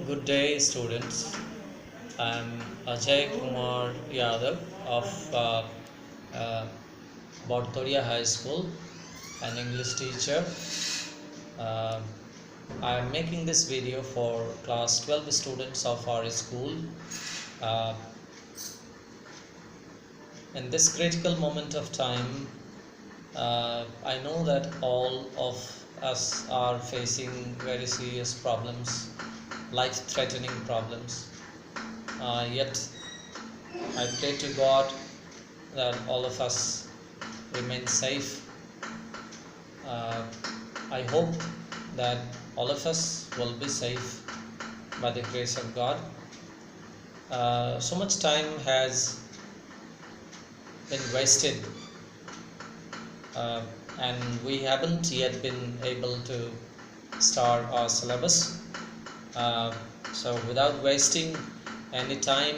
Good day, students. I'm Ajoy Kumar Yadav of uh, Bodtoria High School, an English teacher. Uh, I'm making this video for class 12 students of our school. Uh, in this critical moment of time, I know that all of us are facing very serious problems, life-threatening problems. Yet I pray to God that all of us remain safe. I hope that all of us will be safe by the grace of God. So much time has been wasted and we haven't yet been able to start our syllabus. So without wasting any time,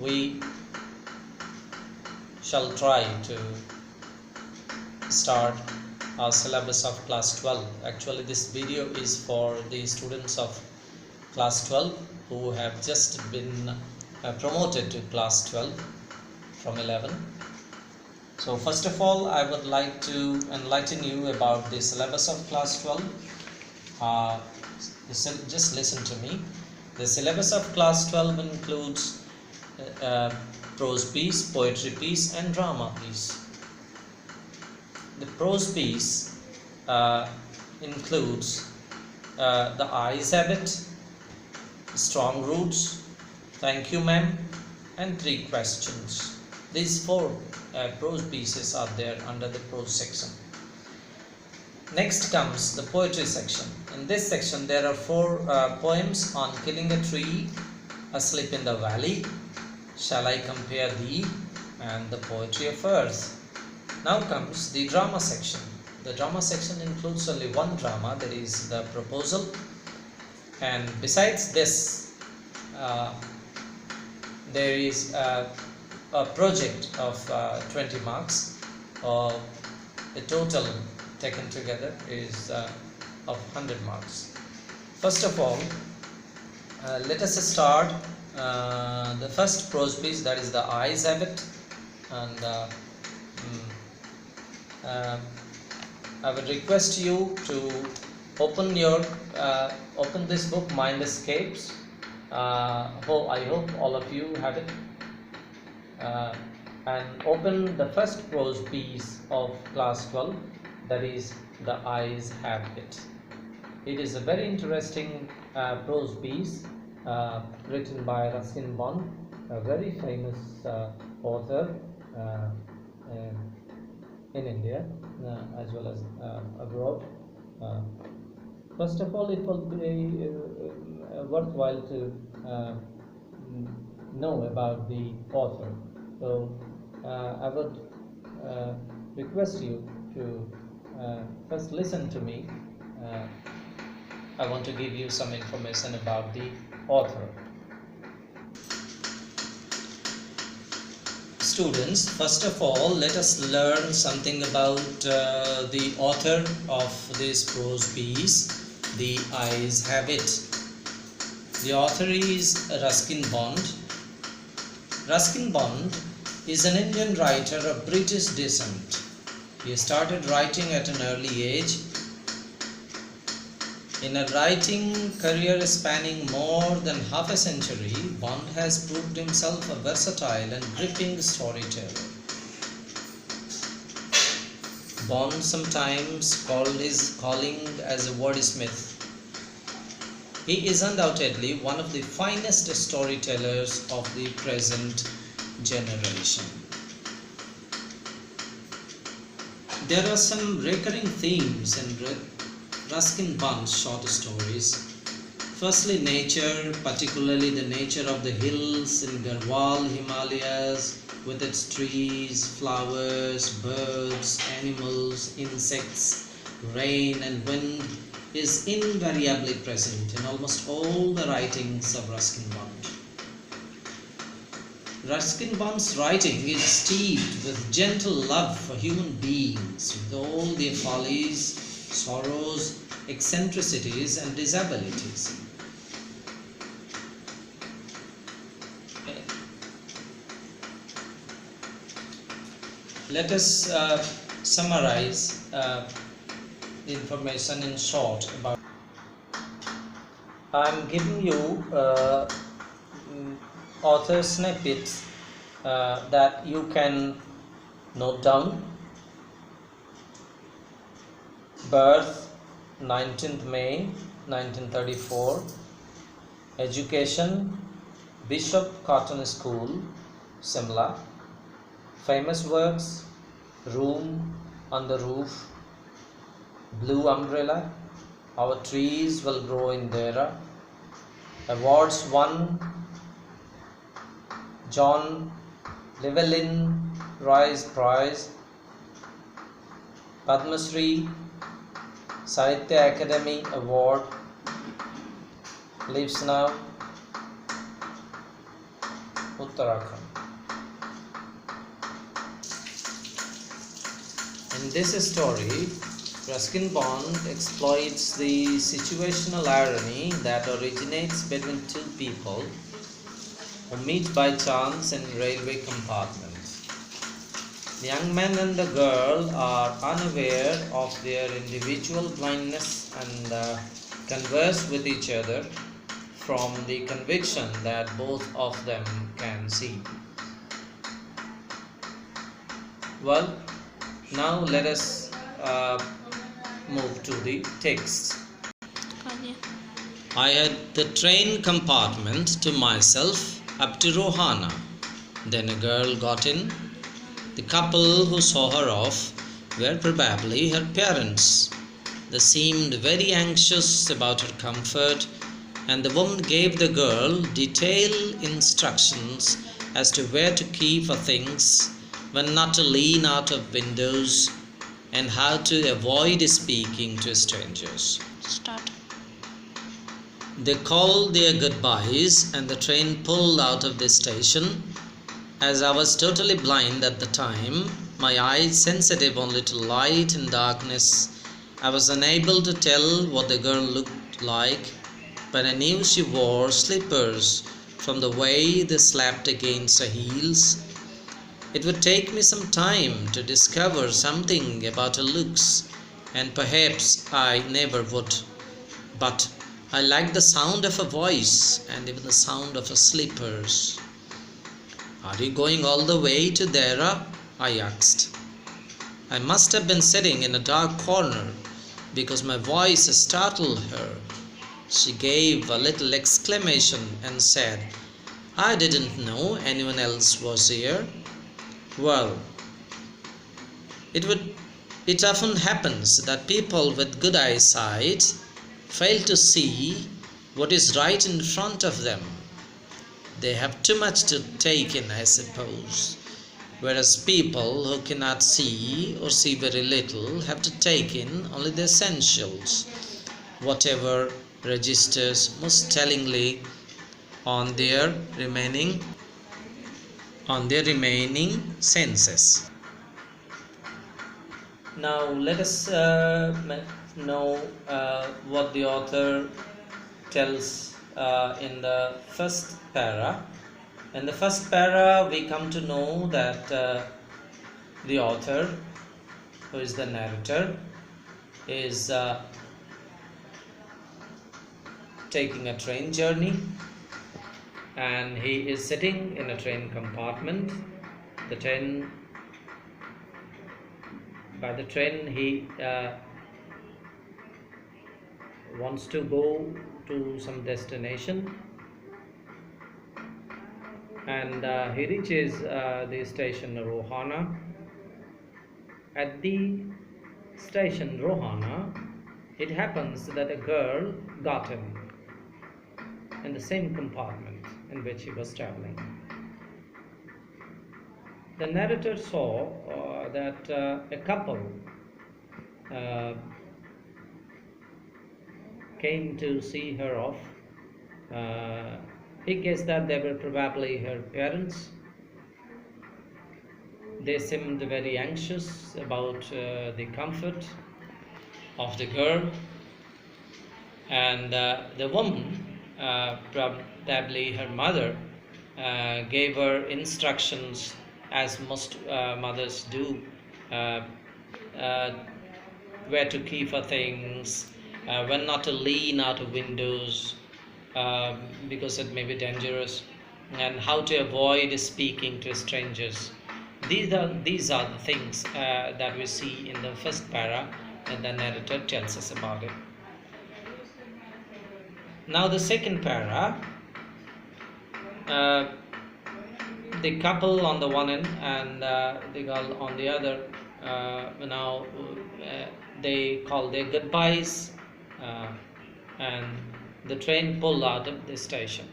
we shall try to start our syllabus of class 12. Actually, this video is for the students of class 12 who have just been promoted to class 12 from 11. So first of all, I would like to enlighten you about the syllabus of class 12. Just listen to me. The syllabus of class 12 includes prose piece, poetry piece and drama piece. The prose piece includes the I's habit, strong roots, thank you ma'am, and 3 questions. These 4 prose pieces are there under the prose section. Next comes the poetry section. In this section there are 4 poems on killing a tree, asleep in the valley, shall I compare thee, and the poetry of earth. Now comes the drama section. The drama section includes only 1 drama, that is the proposal, and besides this there is a project of 20 marks. The total taken together is of 100 marks. First of all, let us start the first prose piece, that is the I's habit, and I would request you to open this book, Mind Escapes. I hope all of you have it, and open the first prose piece of class 12, that is the I's habit. It is a very interesting prose piece written by Ruskin, a very famous author in India as well as abroad. First of all, it will be worthwhile to know about the author. So I would request you to first listen to me. I want to give you some information about the author. Students, first of all, let us learn something about the author of this prose piece, The I's Habit. The author is Ruskin. Ruskin is an Indian writer of British descent. He started writing at an early age. In a writing career spanning more than half a century, Bond has proved himself a versatile and gripping storyteller. Bond sometimes called his calling as a wordsmith. He is undoubtedly one of the finest storytellers of the present generation. There are some recurring themes in Ruskin-Bond's short stories. Firstly, nature, particularly the nature of the hills in Garhwal Himalayas with its trees, flowers, birds, animals, insects, rain and wind, is invariably present in almost all the writings of Ruskin-Bond. Ruskin-Bond's writing is steeped with gentle love for human beings, with all their follies, sorrows eccentricities and disabilities. Let us summarize the information in short about. I'm giving you author snippets that you can note down. Birth 19th May 1934. Education Bishop Cotton School, Simla. Famous works: Room on the Roof, Blue Umbrella, Our Trees Will Grow in Dera. Awards won: John Llewellyn Rice Prize, Padma Shri, Sahitya Academy Award. Lives now Uttarakhand. In this story, Ruskin Bond exploits the situational irony that originates between two people who meet by chance in railway compartments. The young man and the girl are unaware of their individual blindness and converse with each other from the conviction that both of them can see. Well, now let us move to the text. I had the train compartment to myself up to Rohana. Then a girl got in. The couple who saw her off were probably her parents. They seemed very anxious about her comfort, and the woman gave the girl detailed instructions as to where to keep her things, when not to lean out of windows, and how to avoid speaking to strangers. Start. They called their goodbyes and the train pulled out of the station. As I was totally blind at the time, my eyes sensitive only to light and darkness, I was unable to tell what the girl looked like, but I knew she wore slippers from the way they slapped against her heels. It would take me some time to discover something about her looks, and perhaps I never would. But I liked the sound of her voice and even the sound of her slippers. "Are you going all the way to Dera?" I asked. I must have been sitting in a dark corner because my voice startled her. She gave a little exclamation and said, "I didn't know anyone else was here." Well, it often happens that people with good eyesight fail to see what is right in front of them. They have too much to take in, I suppose, whereas people who cannot see or see very little have to take in only the essentials, whatever registers most tellingly on their remaining senses. Now let us know what the author tells in the first para. In the first para, we come to know that the author, who is the narrator, is taking a train journey, and he is sitting in a train compartment. By the train he wants to go to some destination, and he reaches the station Rohana. At the station Rohana, it happens that a girl got in the same compartment in which he was traveling. The narrator saw that a couple came to see her off. He guessed that they were probably her parents. They seemed very anxious about the comfort of the girl. and the woman, probably her mother, gave her instructions, as most mothers do, uh, uh, where to keep her things, when not to lean out of windows, because it may be dangerous, and how to avoid speaking to strangers. These are the things that we see in the first para, and the narrator tells us about it. Now the second para, uh, the couple on the one end and the girl on the other. Now they call their goodbyes, uh, and the train pulled out of the station.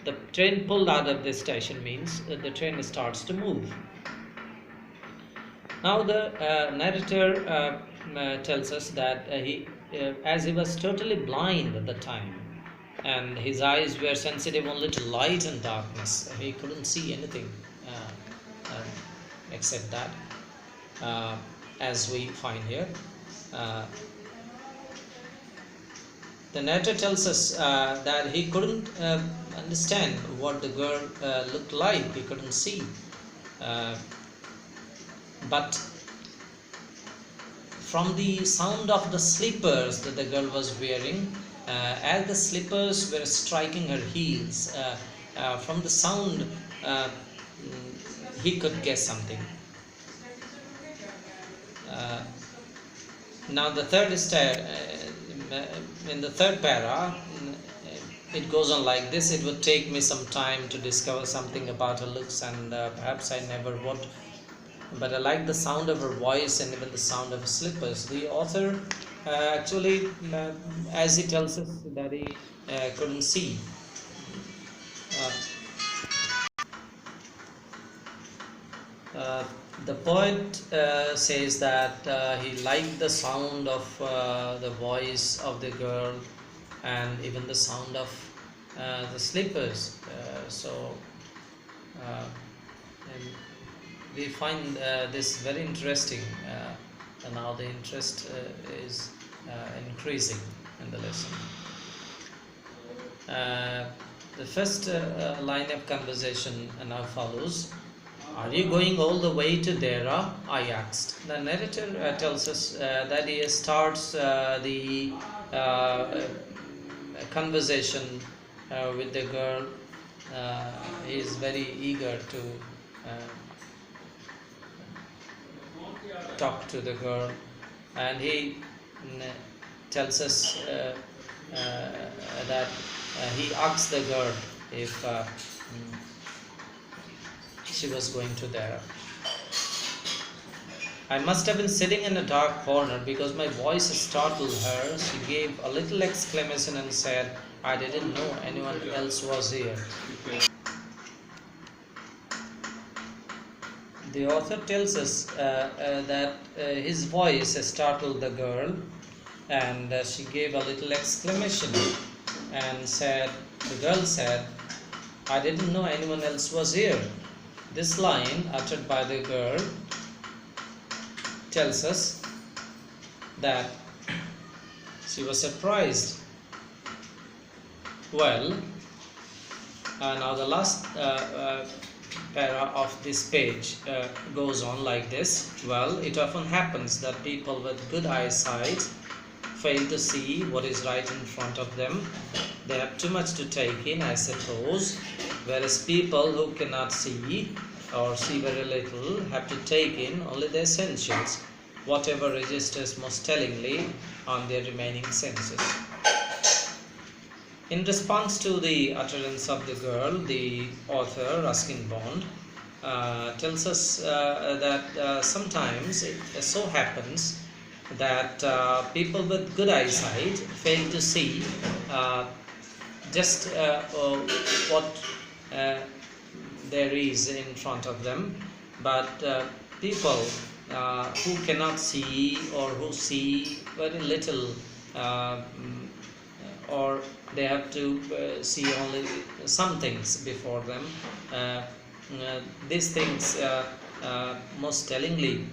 The train pulled out of the station means that the train starts to move. Now the narrator tells us that as he was totally blind at the time, and his eyes were sensitive only to light and darkness. He couldn't see anything except that, as we find here. The narrator tells us that he couldn't understand what the girl looked like. He couldn't see. But from the sound of the slippers that the girl was wearing, as the slippers were striking her heels, from the sound he could guess something. Now the third in the third para, it goes on like this. It would take me some time to discover something about her looks, and perhaps I never would, but I like the sound of her voice and even the sound of her slippers. The author actually, as he tells us, that he couldn't see. The poet says that he liked the sound of the voice of the girl and even the sound of the slippers. And we find this very interesting, and now the interest is increasing in the lesson. The first line of conversation now follows. Are you going all the way to Dera? I asked. The narrator tells us that he starts the conversation with the girl. He is very eager to talk to the girl, and he tells us that he asked the girl if she was going to there. I must have been sitting in a dark corner because my voice startled her. She gave a little exclamation and said, I didn't know anyone else was here. The author tells us that his voice startled the girl, and she gave a little exclamation and said, the girl said, I didn't know anyone else was here. This line uttered by the girl tells us that she was surprised. Well, now the last para of this page goes on like this. Well, it often happens that people with good eyesight fail to see what is right in front of them. They have too much to take in, I suppose, whereas people who cannot see or see very little have to take in only the essentials, whatever registers most tellingly on their remaining senses. In response to the utterance of the girl, the author, Ruskin tells us that sometimes it so happens that people with good eyesight fail to see just what there is in front of them, but people who cannot see or who see very little, or they have to see only some things before them, these things most tellingly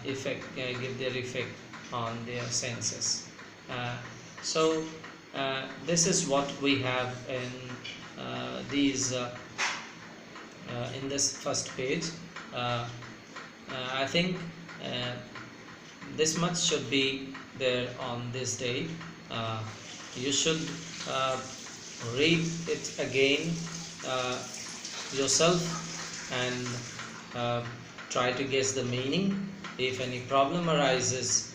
give their effect on their senses. So this is what we have in in this first page. I think this much should be there on this day. You should read it again yourself and try to guess the meaning. If any problem arises,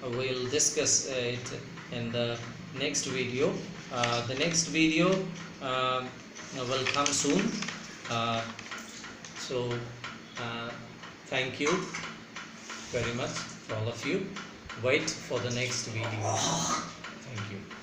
we'll discuss it in the next video. The next video will come soon. So thank you very much for all of you. Wait for the next video. Thank you.